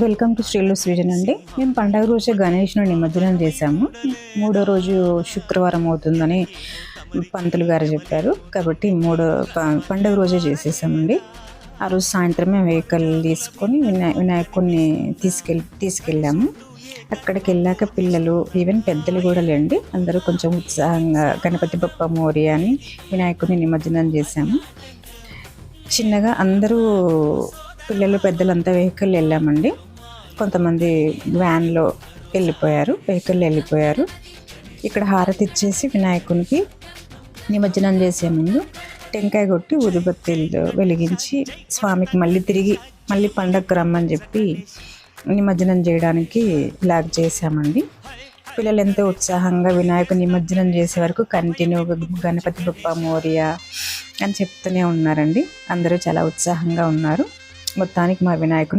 Welcome to శ్రీలు Srujan అండి. మేము పండగ రోజే గణేష్ను నిమజ్జనం చేశాము. మూడో రోజు శుక్రవారం అవుతుందని పంతులు గారు చెప్పారు కాబట్టి పండగ రోజే చేసేసామండి. ఆ రోజు సాయంత్రమే వెహికల్ తీసుకొని వినాయకుడిని తీసుకెళ్ళాము. అక్కడికి వెళ్ళాక పిల్లలు ఈవెన్ పెద్దలు కూడా లేండి, అందరూ కొంచెం ఉత్సాహంగా గణపతి బప్ప మోరియా అని వినాయకుడిని నిమజ్జనం చేశాము. చిన్నగా అందరూ పిల్లలు పెద్దలంతా వెహికల్ వెళ్ళామండి. కొంతమంది వ్యాన్లో వెళ్ళిపోయారు. ఇక్కడ హారతి ఇచ్చేసి వినాయకునికి నిమజ్జనం చేసే ముందు టెంకాయ కొట్టి ఊదుబత్తీలు వెలిగించి స్వామికి మళ్ళీ పండగకు రమ్మని చెప్పి నిమజ్జనం చేయడానికి ఇలాగ చేశామండి. పిల్లలు ఎంతో ఉత్సాహంగా వినాయకుని నిమజ్జనం చేసే వరకు కంటిన్యూగా గణపతి బప్ప మోరియా అని చెప్తూనే ఉన్నారండి. అందరూ చాలా ఉత్సాహంగా ఉన్నారు. మొత్తానికి మా వినాయకుని